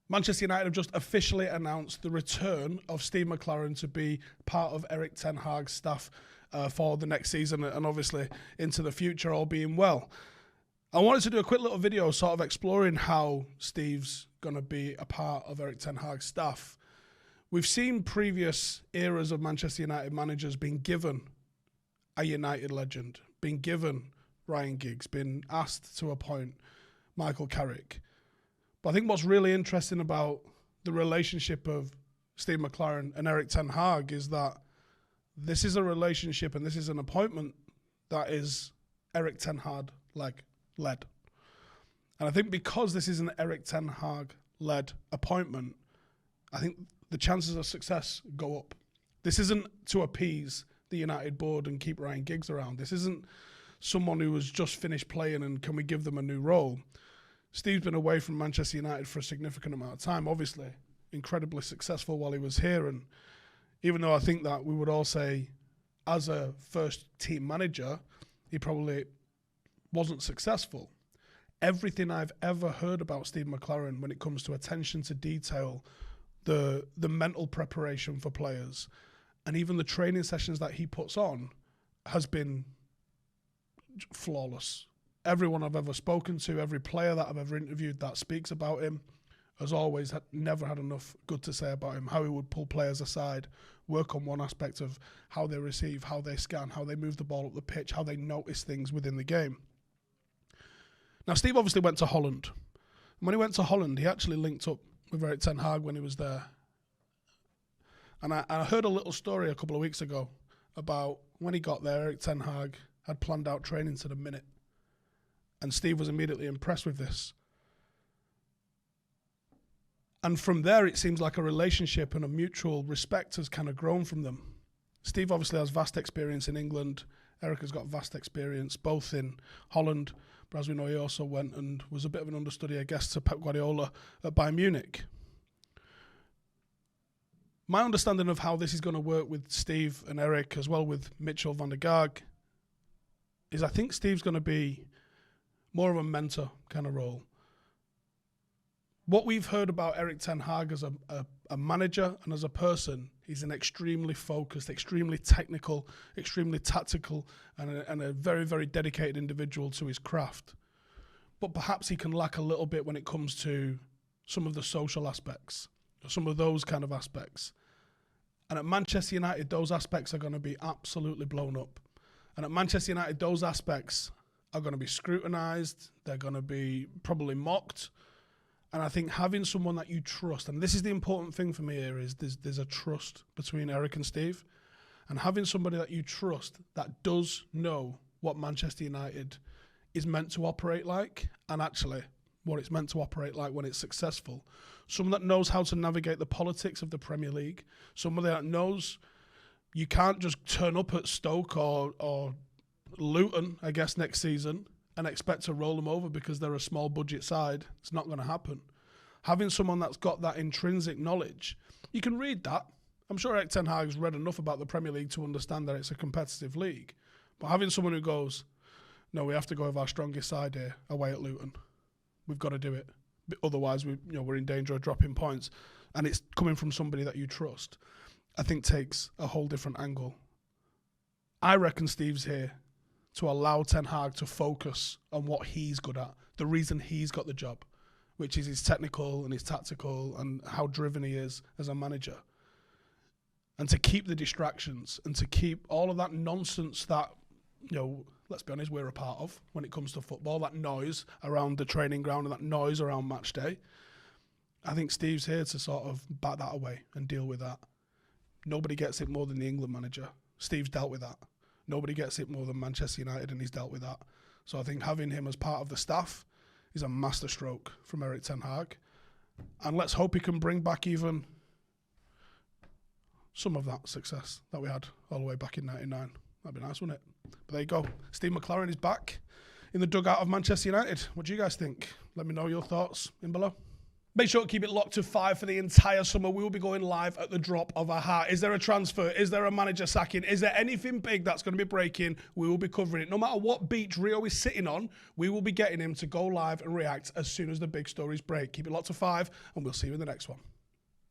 Manchester United have just officially announced the return of Steve McClaren to be part of Erik ten Hag's staff for the next season and obviously into the future, all being well. I wanted to do a quick little video sort of exploring how Steve's going to be a part of Erik ten Hag's staff. We've seen previous eras of Manchester United managers being given a United legend, being given Ryan Giggs, been asked to appoint Michael Carrick. But I think what's really interesting about the relationship of Steve McClaren and Erik ten Hag is that this is a relationship and this is an appointment that is Erik ten Hag led. And I think because this is an Erik ten Hag led appointment, I think the chances of success go up. This isn't to appease the United board and keep Ryan Giggs around. This isn't someone who has just finished playing and can we give them a new role. Steve's been away from Manchester United for a significant amount of time, obviously incredibly successful while he was here. And even though I think that we would all say as a first team manager, he probably wasn't successful. Everything I've ever heard about Steve McClaren when it comes to attention to detail, the mental preparation for players, and even the training sessions that he puts on has been flawless. Everyone I've ever spoken to, every player that I've ever interviewed that speaks about him, has always never had enough good to say about him, how he would pull players aside, work on one aspect of how they receive, how they scan, how they move the ball up the pitch, how they notice things within the game. Now, Steve obviously went to Holland. And when he went to Holland, he actually linked up with Erik ten Hag when he was there. And I heard a little story a couple of weeks ago about when he got there, Erik ten Hag had planned out training to the minute. And Steve was immediately impressed with this. And from there, it seems like a relationship and a mutual respect has kind of grown from them. Steve obviously has vast experience in England. Erik has got vast experience both in Holland, but as we know, he also went and was a bit of an understudy, I guess, to Pep Guardiola at Bayern Munich. My understanding of how this is going to work with Steve and Erik, as well with Mitchell van der Gaag, is I think Steve's going to be more of a mentor kind of role. What we've heard about Erik ten Hag as a manager and as a person, he's an extremely focused, extremely technical, extremely tactical, and a very, very dedicated individual to his craft. But perhaps he can lack a little bit when it comes to some of the social aspects, some of those kind of aspects. And at Manchester United, those aspects are going to be absolutely blown up. And at Manchester United, those aspects are going to be scrutinised, they're going to be probably mocked. And I think having someone that you trust, and this is the important thing for me here, is there's a trust between Erik and Steve. And having somebody that you trust that does know what Manchester United is meant to operate like, and actually what it's meant to operate like when it's successful. Someone that knows how to navigate the politics of the Premier League. Somebody that knows you can't just turn up at Stoke or Luton, I guess, next season and expect to roll them over because they're a small budget side. It's not going to happen. Having someone that's got that intrinsic knowledge, you can read that. I'm sure Erik ten Hag's read enough about the Premier League to understand that it's a competitive league. But having someone who goes, no, we have to go with our strongest side here away at Luton. We've got to do it. Otherwise, we're in danger of dropping points. And it's coming from somebody that you trust, I think takes a whole different angle. I reckon Steve's here to allow Ten Hag to focus on what he's good at, the reason he's got the job, which is his technical and his tactical and how driven he is as a manager. And to keep the distractions and to keep all of that nonsense that, let's be honest, we're a part of when it comes to football, that noise around the training ground and that noise around match day. I think Steve's here to sort of bat that away and deal with that. Nobody gets it more than the England manager. Steve's dealt with that. Nobody gets it more than Manchester United, and he's dealt with that. So I think having him as part of the staff is a masterstroke from Erik ten Hag. And let's hope he can bring back even some of that success that we had all the way back in '99. That'd be nice, wouldn't it? But there you go. Steve McClaren is back in the dugout of Manchester United. What do you guys think? Let me know your thoughts in below. Make sure to keep it locked to 5 for the entire summer. We will be going live at the drop of a hat. Is there a transfer? Is there a manager sacking? Is there anything big that's going to be breaking? We will be covering it. No matter what beach Rio is sitting on, we will be getting him to go live and react as soon as the big stories break. Keep it locked to 5, and we'll see you in the next one.